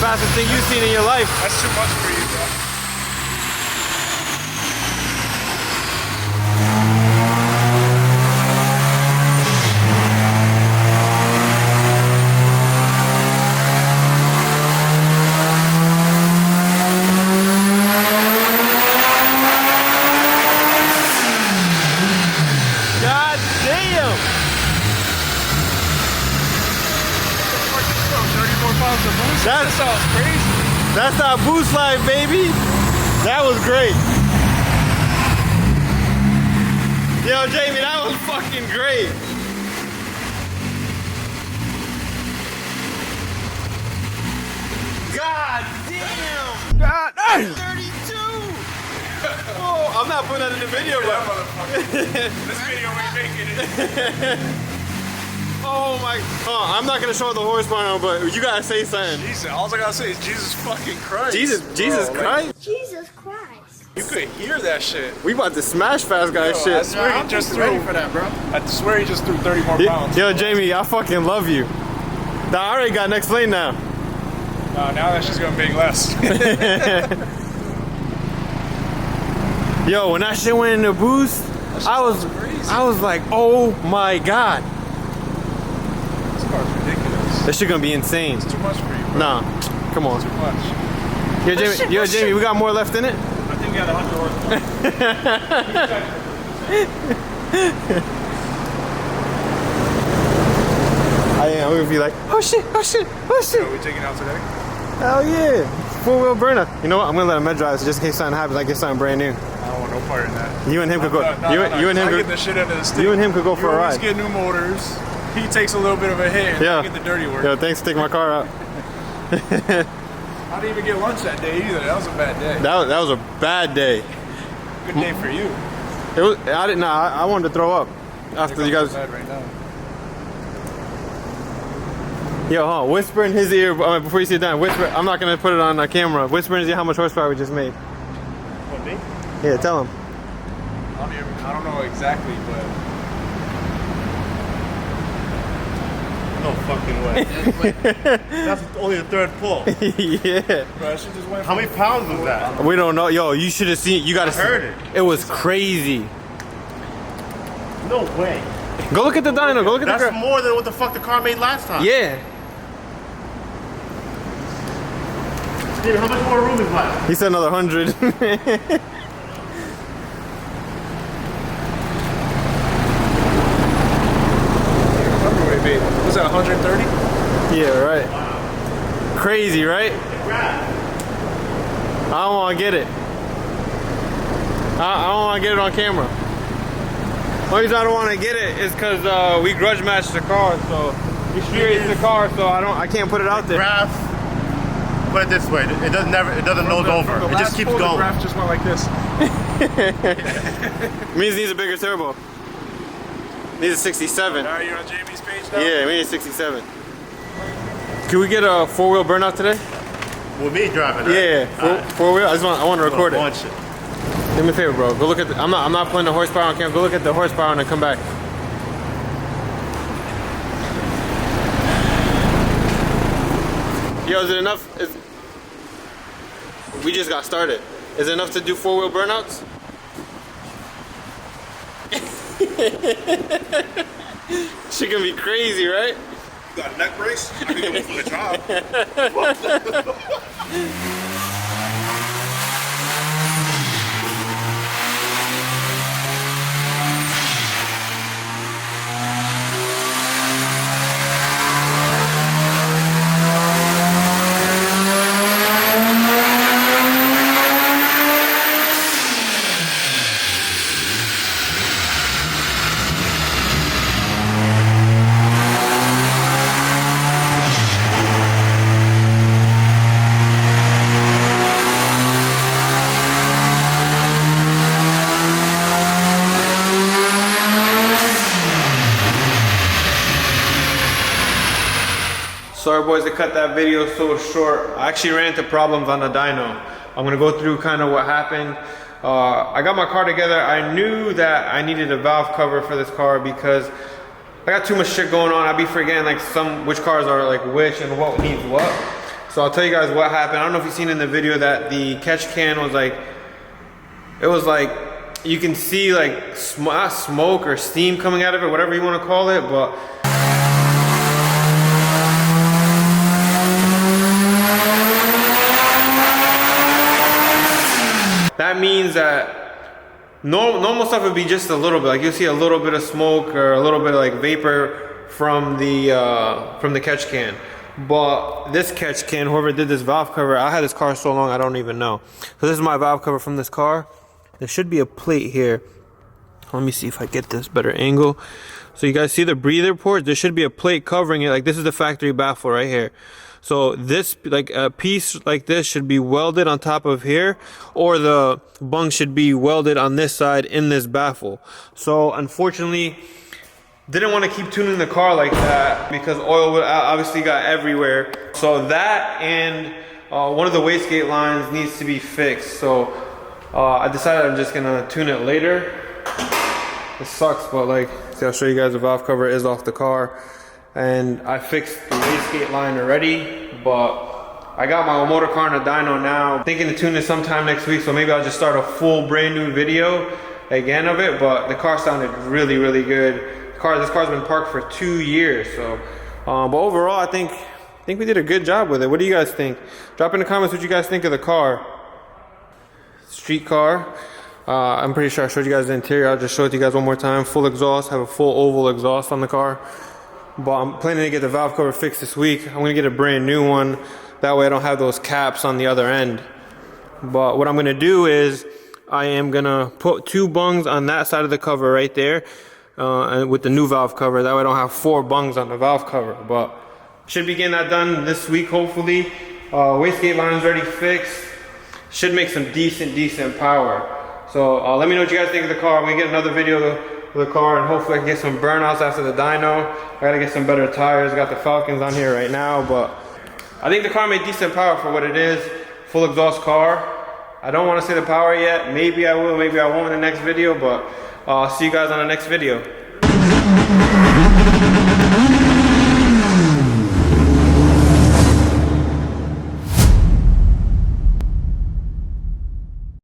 fastest thing you've seen in your life. That's too much for you, bro. God damn! 34 pounds of boost. That sounds crazy. That's our boost life, baby. That was great. Yo, Jamie, that was fucking great. God damn! God damn! 32! Oh, I'm not putting that in the video, Yeah, bro. motherfucker. This video ain't making it. Oh my, I'm not gonna show the horsepower, but you gotta say something. Jesus, all I gotta say is Jesus fucking Christ. Jesus bro, Christ. Jesus Christ. You could hear that shit. We about to smash fast guy Yo, I shit. swear he just threw. Ready for that, bro. I swear he just threw 30 more pounds. Yo, Jamie, I fucking love you. I already got next lane now. Now that shit's gonna make less. Yo, when that shit went in the boost, I was like, oh my god. This car's ridiculous. That shit gonna be insane. It's too much for you, bro. Nah, come on. Too much. Yo, Jamie, we got more left in it? I think we got 100 horsepower. I am. We're gonna be like, oh shit, oh shit, oh shit. Are we taking out today? Hell yeah. 4-wheel burner. You know what? I'm gonna let him drive, so just in case something happens, I get something brand new. I don't want no part in that. You and him could go. You and him I could. get the shit out of the stick. You and him could go for a You always ride. get new motors. He takes a little bit of a hit and Yeah. I get the dirty work. Yo, thanks for taking my car out. I didn't even get lunch that day either. That was a bad day. That was a bad day. Good day for you. It was. I didn't. Nah, I wanted to throw up after you guys. Bad right now. Yo, whisper in his ear before you sit down. Whisper. I'm not gonna put it on camera. Whisper in his ear how much horsepower we just made. What, me? Yeah, tell him. I don't know exactly, but No fucking way. That's only the third pull. Yeah. bro, that shit just went. How many pounds was that? We don't know. Yo, you should have seen. You gotta see. heard it. It was crazy. No way. Go look at the dyno. Go look at That's the. more than what the fuck the car made last time. Yeah. Dude, how much more room is left? He said another 100. Was that 130? Yeah, right. Crazy, right? I don't want to get it. I don't want to get it on camera. The only reason I don't want to get it is because we grudge matched the car, so we experienced the car, so I can't put it out there. Graph. Put it this way. It doesn't nose over. It just keeps The going. graph just went like this. Means it needs a bigger turbo. Needs a 67. Are you on Jamie's page now? Yeah, we need a 67. Can we get a 4-wheel burnout today? With me driving. Right? Yeah, four-wheel. I want to record it. Launch it. Do me a favor, bro. Go look at. I'm not putting the horsepower on camera. Go look at the horsepower and then come back. Yo, is it enough? We just got started. Is it enough to do 4-wheel burnouts? She gonna be crazy, right? You got a neck brace? I can do it for the job. Sorry boys to cut that video so short. I actually ran into problems on the dyno. I'm gonna go through kind of what happened. I got my car together. I knew that I needed a valve cover for this car because I got too much shit going on. I'd be forgetting like which cars are like which and what needs what. So I'll tell you guys what happened. I don't know if you've seen in the video that the catch can was like, it was like, you can see like smoke or steam coming out of it, whatever you want to call it, but that means that normal stuff would be just a little bit, like you'll see a little bit of smoke or a little bit of like vapor from the catch can. But this catch can, whoever did this valve cover, I had this car so long I don't even know. So this is my valve cover from this car. There should be a plate here. Let me see if I get this better angle. So you guys see the breather port? There should be a plate covering it. Like this is the factory baffle right here. So this, like a piece like this should be welded on top of here, or the bung should be welded on this side in this baffle. So unfortunately, didn't want to keep tuning the car like that because oil would obviously got everywhere. So that and one of the wastegate lines needs to be fixed. So I decided I'm just gonna tune it later. It sucks, but like, see, I'll show you guys the valve cover is off the car. And I fixed the wastegate line already, but I got my motor car in a dyno now. Thinking to tune it sometime next week, so maybe I'll just start a full brand new video again of it, but the car sounded really, really good. This car's been parked for 2 years, so but overall I think we did a good job with it. What do you guys think? Drop in the comments what you guys think of the car. Street car. I'm pretty sure I showed you guys the interior. I'll just show it to you guys one more time. Full exhaust, have a full oval exhaust on the car. But I'm planning to get the valve cover fixed this week. I'm gonna get a brand new one. That way I don't have those caps on the other end. But what I'm gonna do is I am gonna put 2 bungs on that side of the cover right there. And with the new valve cover, that way I don't have 4 bungs on the valve cover. But should be getting that done this week, hopefully. Wastegate line's already fixed. Should make some decent power. So let me know what you guys think of the car. I'm gonna get another video of the car, and hopefully I can get some burnouts after the dyno. I gotta get some better tires. Got the Falcons on here right now, but I think the car made decent power for what it is. Full exhaust car. I don't want to say the power yet. Maybe I will, maybe I won't in the next video, but see you guys on the next video.